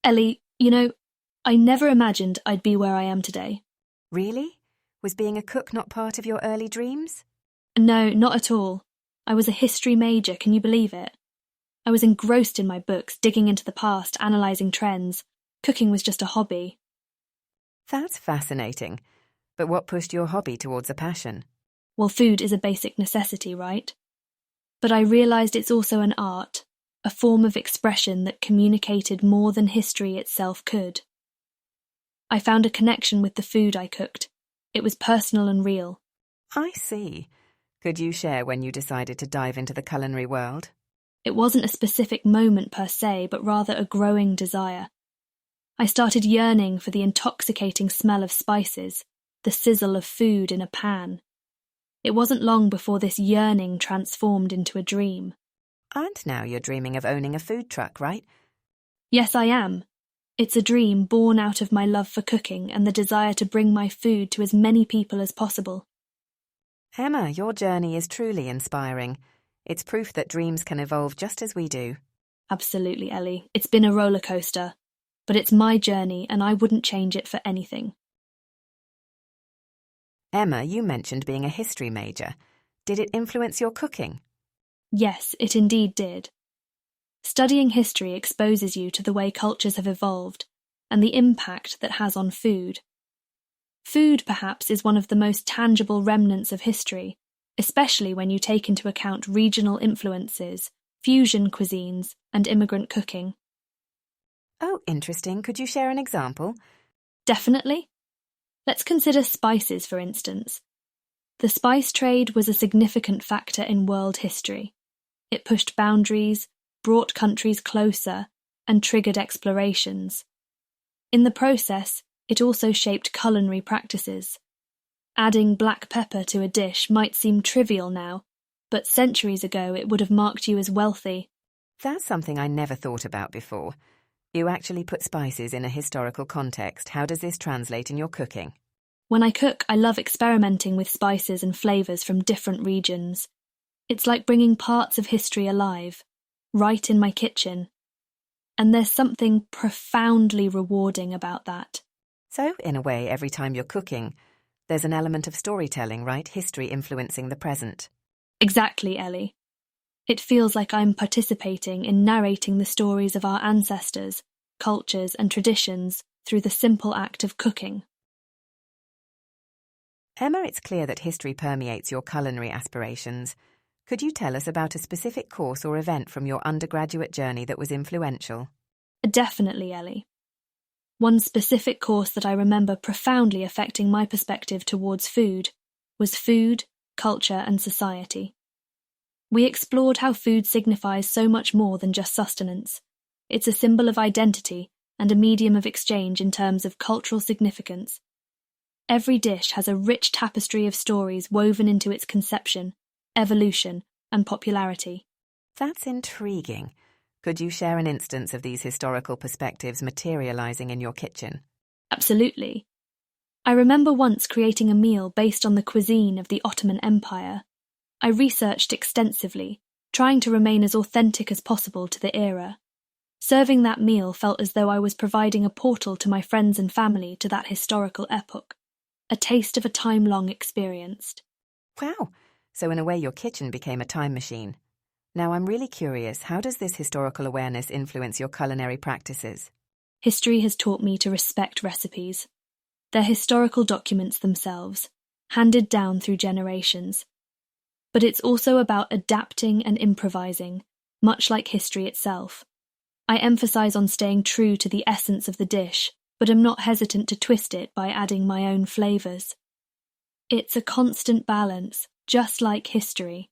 Ellie, I never imagined I'd be where I am today. Really? Was being a cook not part of your early dreams? No, not at all. I was a history major, can you believe it? I was engrossed in my books, digging into the past, analysing trends. Cooking was just a hobby. That's fascinating. But what pushed your hobby towards a passion? Well, food is a basic necessity, right? But I realised it's also an art, a form of expression that communicated more than history itself could. I found a connection with the food I cooked. It was personal and real. I see. Could you share when you decided to dive into the culinary world? It wasn't a specific moment per se, but rather a growing desire. I started yearning for the intoxicating smell of spices, the sizzle of food in a pan. It wasn't long before this yearning transformed into a dream. And now you're dreaming of owning a food truck, right? Yes, I am. It's a dream born out of my love for cooking and the desire to bring my food to as many people as possible. Emma, your journey is truly inspiring. It's proof that dreams can evolve just as we do. Absolutely, Ellie. It's been a roller coaster. But it's my journey and I wouldn't change it for anything. Emma, you mentioned being a history major. Did it influence your cooking? Yes, it indeed did. Studying history exposes you to the way cultures have evolved and the impact that has on food. Food, perhaps, is one of the most tangible remnants of history, especially when you take into account regional influences, fusion cuisines, and immigrant cooking. Oh, interesting. Could you share an example? Definitely. Let's consider spices, for instance. The spice trade was a significant factor in world history. It pushed boundaries, brought countries closer, and triggered explorations. In the process, it also shaped culinary practices. Adding black pepper to a dish might seem trivial now, but centuries ago it would have marked you as wealthy. That's something I never thought about before. You actually put spices in a historical context. How does this translate in your cooking? When I cook, I love experimenting with spices and flavours from different regions. It's like bringing parts of history alive, right in my kitchen. And there's something profoundly rewarding about that. So, in a way, every time you're cooking, there's an element of storytelling, right? History influencing the present. Exactly, Ellie. It feels like I'm participating in narrating the stories of our ancestors, cultures and traditions through the simple act of cooking. Emma, it's clear that history permeates your culinary aspirations. Could you tell us about a specific course or event from your undergraduate journey that was influential? Definitely, Ellie. One specific course that I remember profoundly affecting my perspective towards food was food, culture and society. We explored how food signifies so much more than just sustenance. It's a symbol of identity and a medium of exchange in terms of cultural significance. Every dish has a rich tapestry of stories woven into its conception, evolution, and popularity. That's intriguing. Could you share an instance of these historical perspectives materializing in your kitchen? Absolutely. I remember once creating a meal based on the cuisine of the Ottoman Empire. I researched extensively, trying to remain as authentic as possible to the era. Serving that meal felt as though I was providing a portal to my friends and family to that historical epoch, a taste of a time long experienced. Wow! So in a way your kitchen became a time machine. Now I'm really curious, how does this historical awareness influence your culinary practices? History has taught me to respect recipes. They're historical documents themselves, handed down through generations. But it's also about adapting and improvising, much like history itself. I emphasize on staying true to the essence of the dish, but am not hesitant to twist it by adding my own flavors. It's a constant balance, just like history.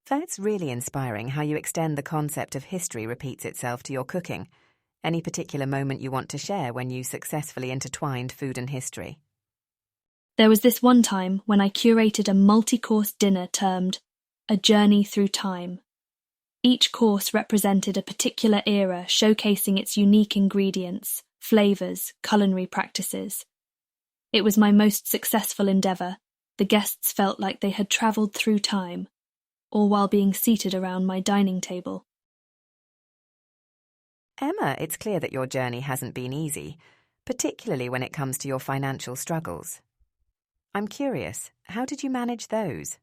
That's really inspiring how you extend the concept of history repeats itself to your cooking. Any particular moment you want to share when you successfully intertwined food and history? There was this one time when I curated a multi-course dinner termed A Journey Through Time. Each course represented a particular era, showcasing its unique ingredients, flavours, culinary practices. It was my most successful endeavour. The guests felt like they had travelled through time, all while being seated around my dining table. Emma, it's clear that your journey hasn't been easy, particularly when it comes to your financial struggles. I'm curious, how did you manage those?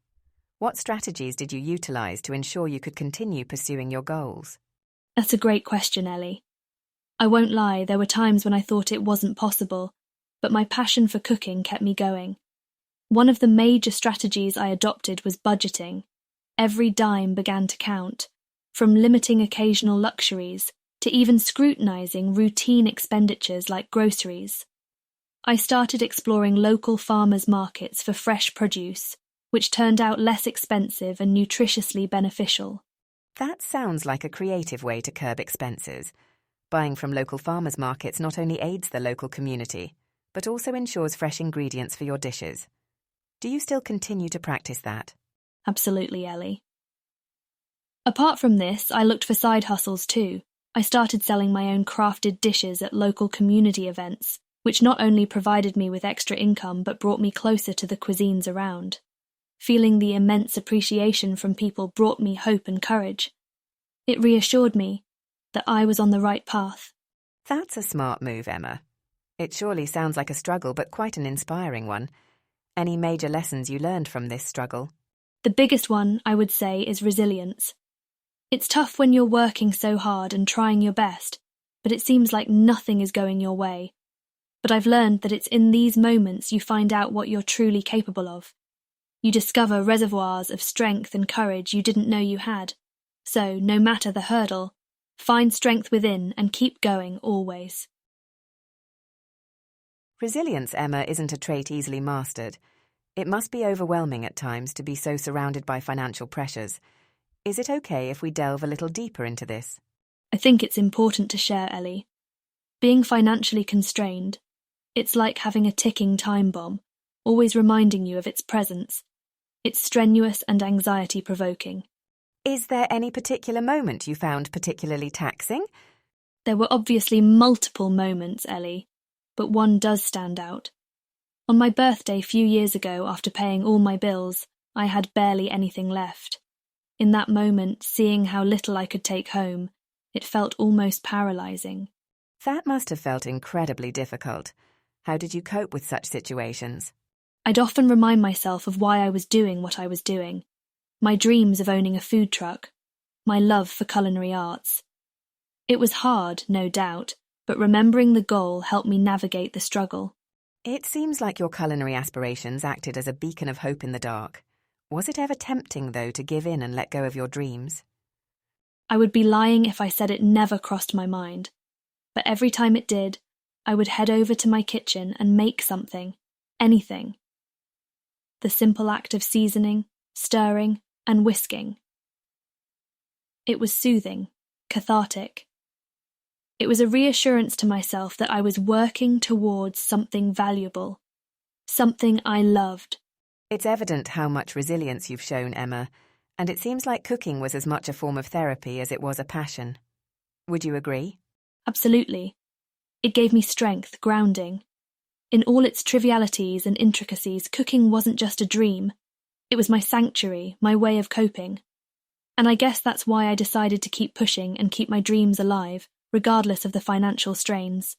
What strategies did you utilize to ensure you could continue pursuing your goals? That's a great question, Ellie. I won't lie, there were times when I thought it wasn't possible, but my passion for cooking kept me going. One of the major strategies I adopted was budgeting. Every dime began to count, from limiting occasional luxuries to even scrutinizing routine expenditures like groceries. I started exploring local farmers' markets for fresh produce, which turned out less expensive and nutritiously beneficial. That sounds like a creative way to curb expenses. Buying from local farmers' markets not only aids the local community, but also ensures fresh ingredients for your dishes. Do you still continue to practice that? Absolutely, Ellie. Apart from this, I looked for side hustles too. I started selling my own crafted dishes at local community events, which not only provided me with extra income but brought me closer to the cuisines around. Feeling the immense appreciation from people brought me hope and courage. It reassured me that I was on the right path. That's a smart move, Emma. It surely sounds like a struggle, but quite an inspiring one. Any major lessons you learned from this struggle? The biggest one, I would say, is resilience. It's tough when you're working so hard and trying your best, but it seems like nothing is going your way. But I've learned that it's in these moments you find out what you're truly capable of. You discover reservoirs of strength and courage you didn't know you had. So, no matter the hurdle, find strength within and keep going always. Resilience, Emma, isn't a trait easily mastered. It must be overwhelming at times to be so surrounded by financial pressures. Is it okay if we delve a little deeper into this? I think it's important to share, Ellie. Being financially constrained, it's like having a ticking time bomb, always reminding you of its presence. It's strenuous and anxiety-provoking. Is there any particular moment you found particularly taxing? There were obviously multiple moments, Ellie, but one does stand out. On my birthday a few years ago, after paying all my bills, I had barely anything left. In that moment, seeing how little I could take home, it felt almost paralyzing. That must have felt incredibly difficult. How did you cope with such situations? I'd often remind myself of why I was doing what I was doing. My dreams of owning a food truck. My love for culinary arts. It was hard, no doubt, but remembering the goal helped me navigate the struggle. It seems like your culinary aspirations acted as a beacon of hope in the dark. Was it ever tempting, though, to give in and let go of your dreams? I would be lying if I said it never crossed my mind. But every time it did, I would head over to my kitchen and make something, anything. The simple act of seasoning, stirring, and whisking. It was soothing, cathartic. It was a reassurance to myself that I was working towards something valuable, something I loved. It's evident how much resilience you've shown, Emma, and it seems like cooking was as much a form of therapy as it was a passion. Would you agree? Absolutely. It gave me strength, grounding. In all its trivialities and intricacies, cooking wasn't just a dream. It was my sanctuary, my way of coping. And I guess that's why I decided to keep pushing and keep my dreams alive, regardless of the financial strains.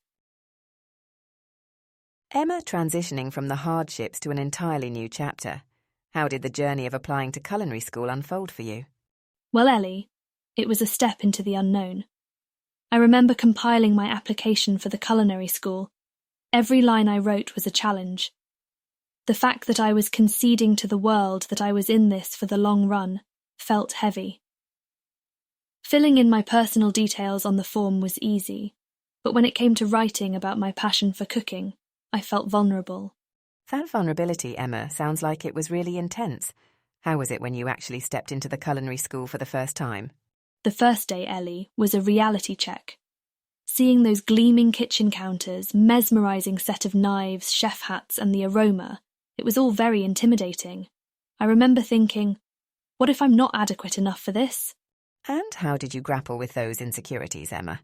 Emma transitioning from the hardships to an entirely new chapter. How did the journey of applying to culinary school unfold for you? Well, Ellie, it was a step into the unknown. I remember compiling my application for the culinary school. Every line I wrote was a challenge. The fact that I was conceding to the world that I was in this for the long run felt heavy. Filling in my personal details on the form was easy, but when it came to writing about my passion for cooking, I felt vulnerable. That vulnerability, Emma, sounds like it was really intense. How was it when you actually stepped into the culinary school for the first time? The first day, Ellie, was a reality check. Seeing those gleaming kitchen counters, mesmerising set of knives, chef hats, and the aroma, it was all very intimidating. I remember thinking, what if I'm not adequate enough for this? And how did you grapple with those insecurities, Emma?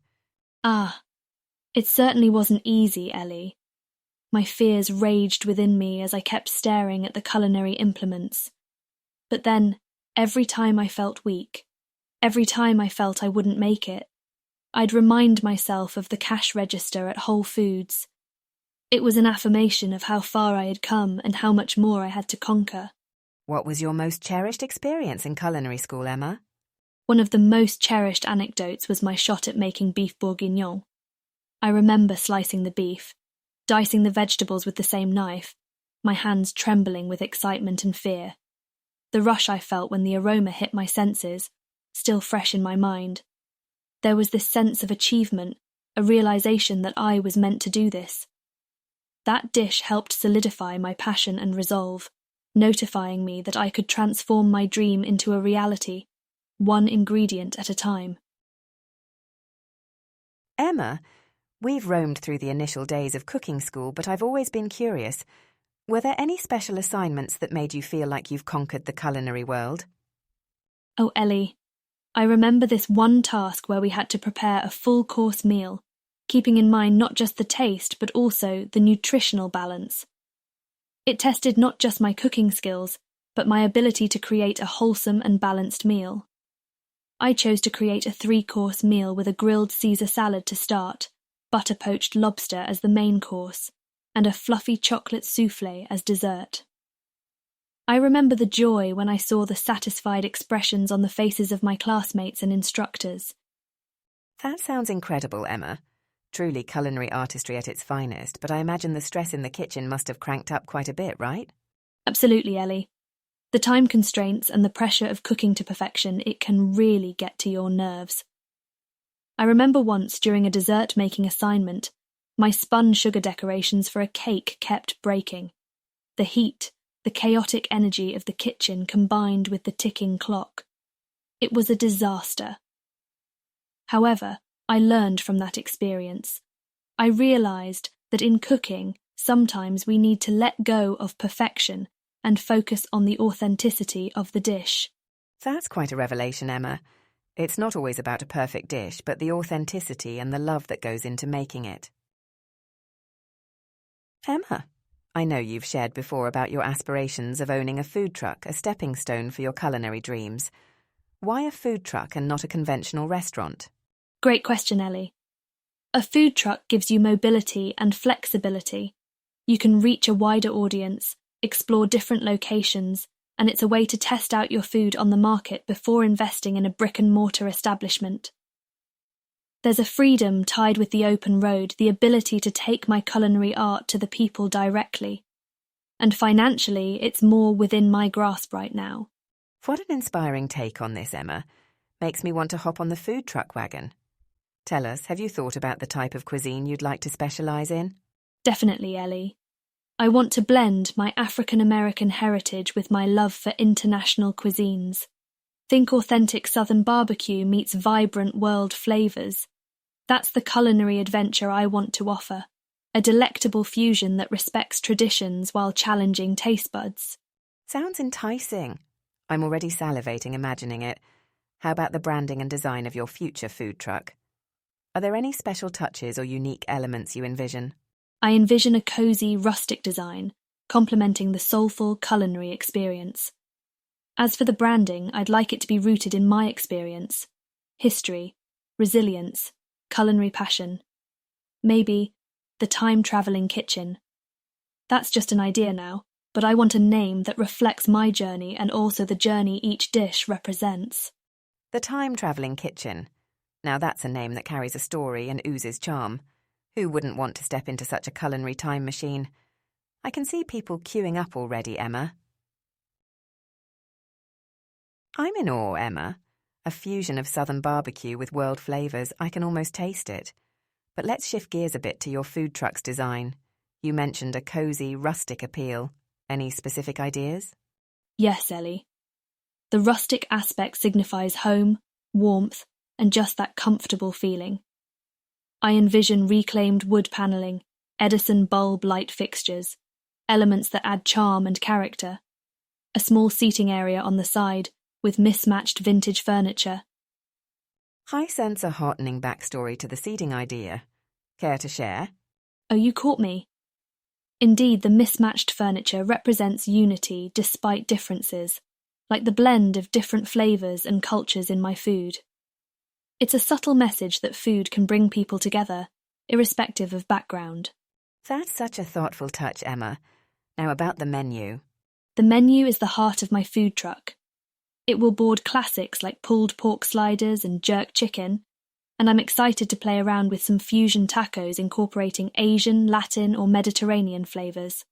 It certainly wasn't easy, Ellie. My fears raged within me as I kept staring at the culinary implements. But then, every time I felt weak, every time I felt I wouldn't make it, I'd remind myself of the cash register at Whole Foods. It was an affirmation of how far I had come and how much more I had to conquer. What was your most cherished experience in culinary school, Emma? One of the most cherished anecdotes was my shot at making beef bourguignon. I remember slicing the beef, dicing the vegetables with the same knife, my hands trembling with excitement and fear. The rush I felt when the aroma hit my senses, still fresh in my mind. There was this sense of achievement, a realization that I was meant to do this. That dish helped solidify my passion and resolve, notifying me that I could transform my dream into a reality, one ingredient at a time. Emma, we've roamed through the initial days of cooking school, but I've always been curious. Were there any special assignments that made you feel like you've conquered the culinary world? Oh, Ellie, I remember this one task where we had to prepare a full-course meal, keeping in mind not just the taste but also the nutritional balance. It tested not just my cooking skills, but my ability to create a wholesome and balanced meal. I chose to create a 3-course meal with a grilled Caesar salad to start, butter-poached lobster as the main course, and a fluffy chocolate soufflé as dessert. I remember the joy when I saw the satisfied expressions on the faces of my classmates and instructors. That sounds incredible, Emma. Truly culinary artistry at its finest, but I imagine the stress in the kitchen must have cranked up quite a bit, right? Absolutely, Ellie. The time constraints and the pressure of cooking to perfection, it can really get to your nerves. I remember once during a dessert-making assignment, my spun sugar decorations for a cake kept breaking. The heat, the chaotic energy of the kitchen combined with the ticking clock. It was a disaster. However, I learned from that experience. I realized that in cooking, sometimes we need to let go of perfection and focus on the authenticity of the dish. That's quite a revelation, Emma. It's not always about a perfect dish, but the authenticity and the love that goes into making it. Emma, I know you've shared before about your aspirations of owning a food truck, a stepping stone for your culinary dreams. Why a food truck and not a conventional restaurant? Great question, Ellie. A food truck gives you mobility and flexibility. You can reach a wider audience, explore different locations, and it's a way to test out your food on the market before investing in a brick-and-mortar establishment. There's a freedom tied with the open road, the ability to take my culinary art to the people directly. And financially, it's more within my grasp right now. What an inspiring take on this, Emma. Makes me want to hop on the food truck wagon. Tell us, have you thought about the type of cuisine you'd like to specialise in? Definitely, Ellie. I want to blend my African-American heritage with my love for international cuisines. Think authentic Southern barbecue meets vibrant world flavours. That's the culinary adventure I want to offer, a delectable fusion that respects traditions while challenging taste buds. Sounds enticing. I'm already salivating imagining it. How about the branding and design of your future food truck? Are there any special touches or unique elements you envision? I envision a cosy, rustic design, complementing the soulful culinary experience. As for the branding, I'd like it to be rooted in my experience, history, resilience, culinary passion. Maybe the time-travelling kitchen. That's just an idea now, but I want a name that reflects my journey and also the journey each dish represents. The time-travelling kitchen. Now that's a name that carries a story and oozes charm. Who wouldn't want to step into such a culinary time machine? I can see people queuing up already, Emma. I'm in awe, Emma. A fusion of southern barbecue with world flavours, I can almost taste it. But let's shift gears a bit to your food truck's design. You mentioned a cosy, rustic appeal. Any specific ideas? Yes, Ellie. The rustic aspect signifies home, warmth, and just that comfortable feeling. I envision reclaimed wood panelling, Edison bulb light fixtures, elements that add charm and character, a small seating area on the side with mismatched vintage furniture. I sense a heartening backstory to the seating idea. Care to share? Oh, you caught me. Indeed, the mismatched furniture represents unity despite differences, like the blend of different flavours and cultures in my food. It's a subtle message that food can bring people together, irrespective of background. That's such a thoughtful touch, Emma. Now about the menu. The menu is the heart of my food truck. It will board classics like pulled pork sliders and jerk chicken, and I'm excited to play around with some fusion tacos incorporating Asian, Latin, or Mediterranean flavours.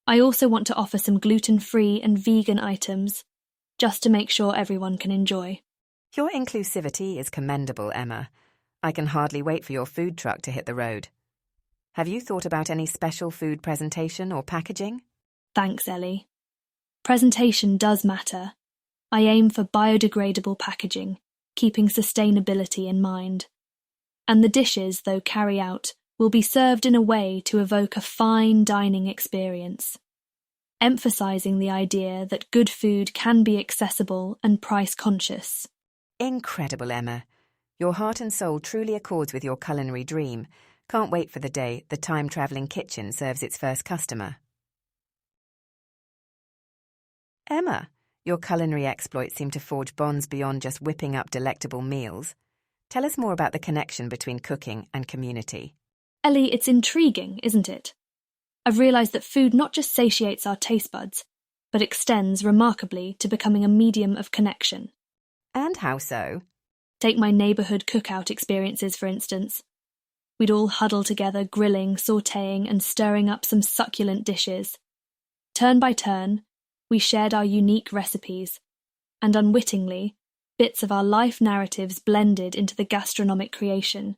I also want to offer some gluten-free and vegan items, just to make sure everyone can enjoy. Your inclusivity is commendable, Emma. I can hardly wait for your food truck to hit the road. Have you thought about any special food presentation or packaging? Thanks, Ellie. Presentation does matter. I aim for biodegradable packaging, keeping sustainability in mind. And the dishes, though carry out, will be served in a way to evoke a fine dining experience, emphasising the idea that good food can be accessible and price-conscious. Incredible, Emma. Your heart and soul truly accords with your culinary dream. Can't wait for the day the time-travelling kitchen serves its first customer. Emma, your culinary exploits seem to forge bonds beyond just whipping up delectable meals. Tell us more about the connection between cooking and community. Ellie, it's intriguing, isn't it? I've realised that food not just satiates our taste buds, but extends remarkably to becoming a medium of connection. And how so? Take my neighbourhood cookout experiences, for instance. We'd all huddle together, grilling, sautéing, and stirring up some succulent dishes. Turn by turn, we shared our unique recipes, and unwittingly, bits of our life narratives blended into the gastronomic creation.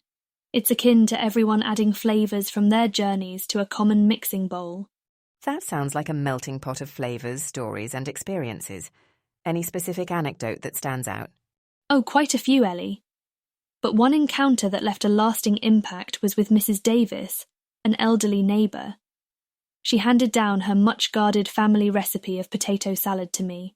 It's akin to everyone adding flavours from their journeys to a common mixing bowl. That sounds like a melting pot of flavours, stories, and experiences. Any specific anecdote that stands out? Oh, quite a few, Ellie. But one encounter that left a lasting impact was with Mrs. Davis, an elderly neighbour. She handed down her much-guarded family recipe of potato salad to me.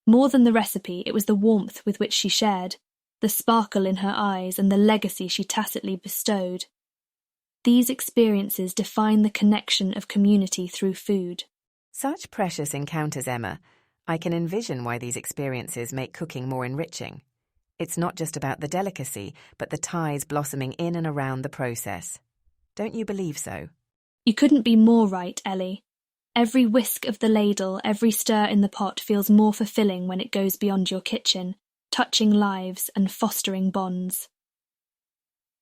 More than the recipe, it was the warmth with which she shared, the sparkle in her eyes, and the legacy she tacitly bestowed. These experiences define the connection of community through food. Such precious encounters, Emma. I can envision why these experiences make cooking more enriching. It's not just about the delicacy, but the ties blossoming in and around the process. Don't you believe so? You couldn't be more right, Ellie. Every whisk of the ladle, every stir in the pot feels more fulfilling when it goes beyond your kitchen, touching lives and fostering bonds.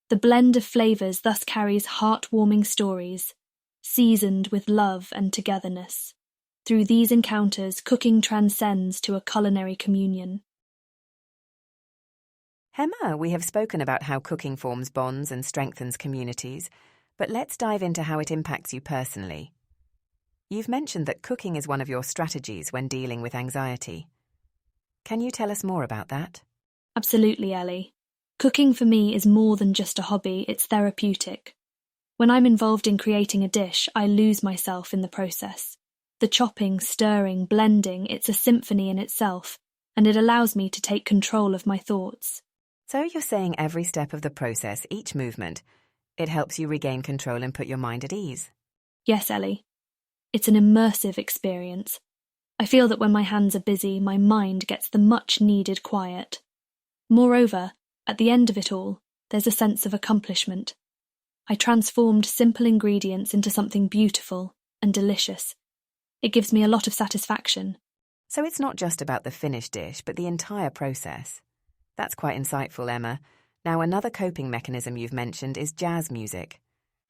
The blend of flavours thus carries heart-warming stories, seasoned with love and togetherness. Through these encounters, cooking transcends to a culinary communion. Emma, we have spoken about how cooking forms bonds and strengthens communities, but let's dive into how it impacts you personally. You've mentioned that cooking is one of your strategies when dealing with anxiety. Can you tell us more about that? Absolutely, Ellie. Cooking for me is more than just a hobby, it's therapeutic. When I'm involved in creating a dish, I lose myself in the process. The chopping, stirring, blending, it's a symphony in itself, and it allows me to take control of my thoughts. So you're saying every step of the process, each movement, it helps you regain control and put your mind at ease? Yes, Ellie. It's an immersive experience. I feel that when my hands are busy, my mind gets the much-needed quiet. Moreover, at the end of it all, there's a sense of accomplishment. I transformed simple ingredients into something beautiful and delicious. It gives me a lot of satisfaction. So it's not just about the finished dish, but the entire process. That's quite insightful, Emma. Now, another coping mechanism you've mentioned is jazz music.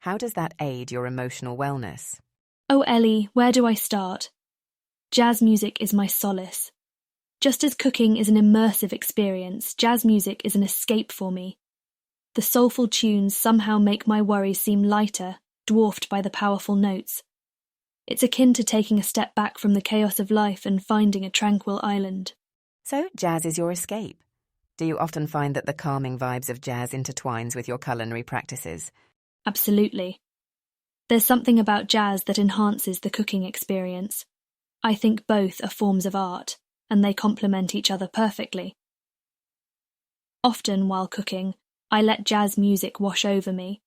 How does that aid your emotional wellness? Oh, Ellie, where do I start? Jazz music is my solace. Just as cooking is an immersive experience, jazz music is an escape for me. The soulful tunes somehow make my worries seem lighter, dwarfed by the powerful notes. It's akin to taking a step back from the chaos of life and finding a tranquil island. So, jazz is your escape. Do you often find that the calming vibes of jazz intertwines with your culinary practices? Absolutely. There's something about jazz that enhances the cooking experience. I think both are forms of art, and they complement each other perfectly. Often, while cooking, I let jazz music wash over me.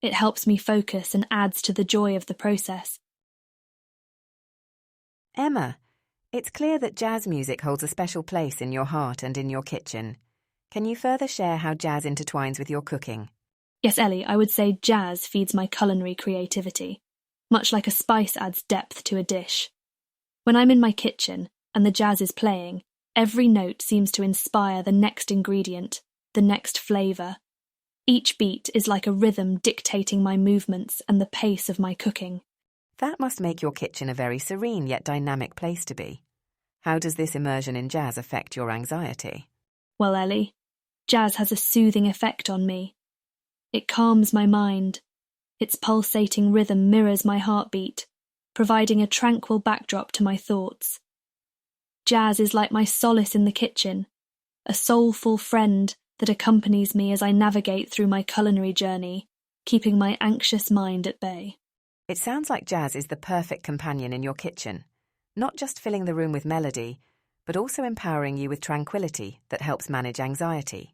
It helps me focus and adds to the joy of the process. Emma, it's clear that jazz music holds a special place in your heart and in your kitchen. Can you further share how jazz intertwines with your cooking? Yes, Ellie, I would say jazz feeds my culinary creativity, much like a spice adds depth to a dish. When I'm in my kitchen and the jazz is playing, every note seems to inspire the next ingredient, the next flavour. Each beat is like a rhythm dictating my movements and the pace of my cooking. That must make your kitchen a very serene yet dynamic place to be. How does this immersion in jazz affect your anxiety? Well, Ellie, jazz has a soothing effect on me. It calms my mind. Its pulsating rhythm mirrors my heartbeat, providing a tranquil backdrop to my thoughts. Jazz is like my solace in the kitchen, a soulful friend that accompanies me as I navigate through my culinary journey, keeping my anxious mind at bay. It sounds like jazz is the perfect companion in your kitchen, not just filling the room with melody, but also empowering you with tranquility that helps manage anxiety.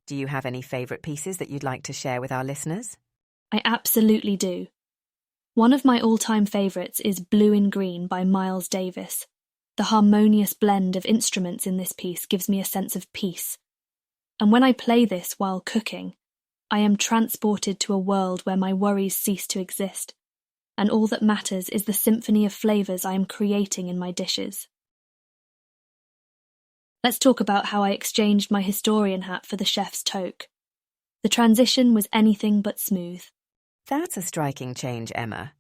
Do you have any favourite pieces that you'd like to share with our listeners? I absolutely do. One of my all-time favourites is Blue in Green by Miles Davis. The harmonious blend of instruments in this piece gives me a sense of peace. And when I play this while cooking, I am transported to a world where my worries cease to exist, and all that matters is the symphony of flavours I am creating in my dishes. Let's talk about how I exchanged my historian hat for the chef's toque. The transition was anything but smooth. That's a striking change, Emma.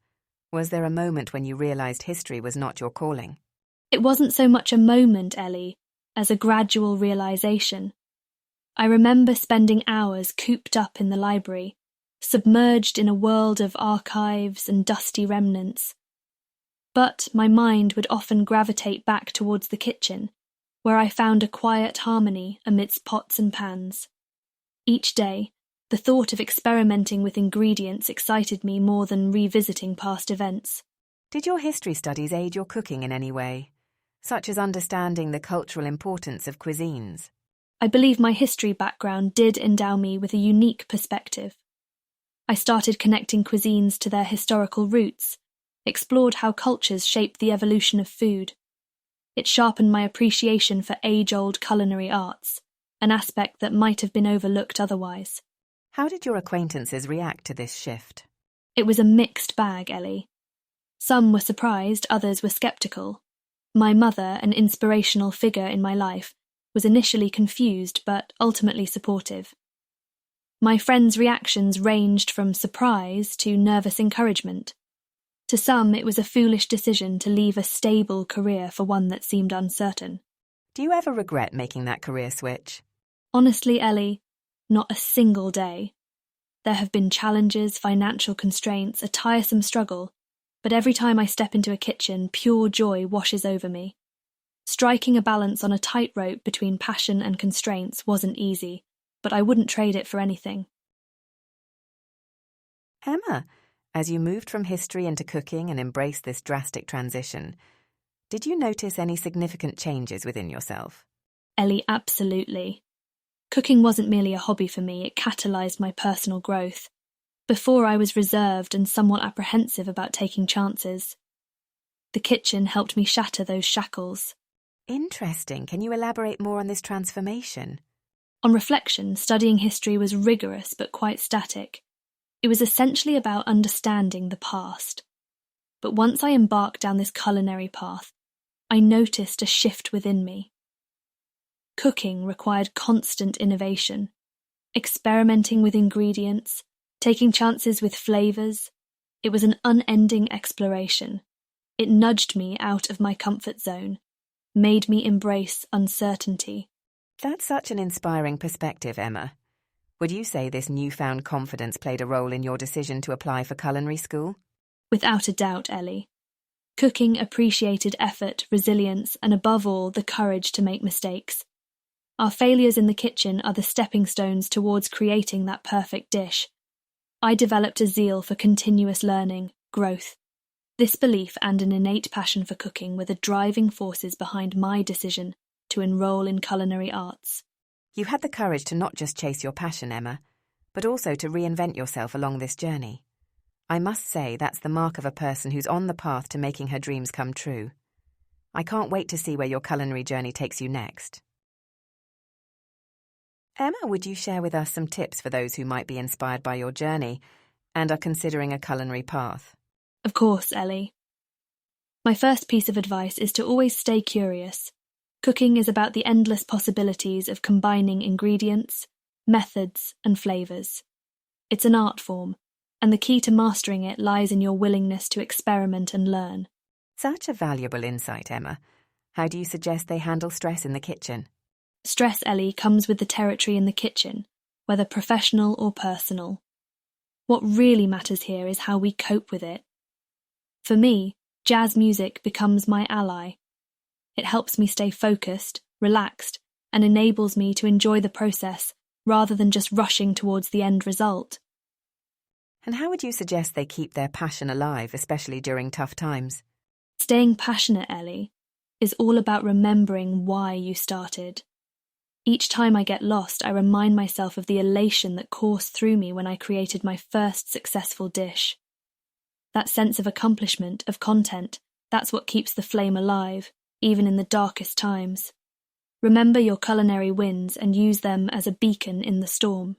Was there a moment when you realised history was not your calling? It wasn't so much a moment, Ellie, as a gradual realisation. I remember spending hours cooped up in the library, submerged in a world of archives and dusty remnants. But my mind would often gravitate back towards the kitchen, where I found a quiet harmony amidst pots and pans. Each day, the thought of experimenting with ingredients excited me more than revisiting past events. Did your history studies aid your cooking in any way, such as understanding the cultural importance of cuisines? I believe my history background did endow me with a unique perspective. I started connecting cuisines to their historical roots, explored how cultures shaped the evolution of food. It sharpened my appreciation for age-old culinary arts, an aspect that might have been overlooked otherwise. How did your acquaintances react to this shift? It was a mixed bag, Ellie. Some were surprised, others were sceptical. My mother, an inspirational figure in my life, was initially confused but ultimately supportive. My friends' reactions ranged from surprise to nervous encouragement. To some, it was a foolish decision to leave a stable career for one that seemed uncertain. Do you ever regret making that career switch? Honestly, Ellie, not a single day. There have been challenges, financial constraints, a tiresome struggle, but every time I step into a kitchen, pure joy washes over me. Striking a balance on a tightrope between passion and constraints wasn't easy, but I wouldn't trade it for anything. Emma, as you moved from history into cooking and embraced this drastic transition, did you notice any significant changes within yourself? Ellie, absolutely. Cooking wasn't merely a hobby for me, it catalysed my personal growth. Before, I was reserved and somewhat apprehensive about taking chances. The kitchen helped me shatter those shackles. Interesting. Can you elaborate more on this transformation? On reflection, studying history was rigorous but quite static. It was essentially about understanding the past. But once I embarked down this culinary path, I noticed a shift within me. Cooking required constant innovation, experimenting with ingredients, taking chances with flavours. It was an unending exploration. It nudged me out of my comfort zone, made me embrace uncertainty. That's such an inspiring perspective, Emma. Would you say this newfound confidence played a role in your decision to apply for culinary school? Without a doubt, Ellie. Cooking appreciated effort, resilience, and above all, the courage to make mistakes. Our failures in the kitchen are the stepping stones towards creating that perfect dish. I developed a zeal for continuous learning, growth. This belief and an innate passion for cooking were the driving forces behind my decision to enroll in culinary arts. You had the courage to not just chase your passion, Emma, but also to reinvent yourself along this journey. I must say that's the mark of a person who's on the path to making her dreams come true. I can't wait to see where your culinary journey takes you next. Emma, would you share with us some tips for those who might be inspired by your journey and are considering a culinary path? Of course, Ellie. My first piece of advice is to always stay curious. Cooking is about the endless possibilities of combining ingredients, methods, and flavours. It's an art form, and the key to mastering it lies in your willingness to experiment and learn. Such a valuable insight, Emma. How do you suggest they handle stress in the kitchen? Stress, Ellie, comes with the territory in the kitchen, whether professional or personal. What really matters here is how we cope with it. For me, jazz music becomes my ally. It helps me stay focused, relaxed, and enables me to enjoy the process rather than just rushing towards the end result. And how would you suggest they keep their passion alive, especially during tough times? Staying passionate, Ellie, is all about remembering why you started. Each time I get lost, I remind myself of the elation that coursed through me when I created my first successful dish. That sense of accomplishment, of content, that's what keeps the flame alive, even in the darkest times. Remember your culinary wins and use them as a beacon in the storm.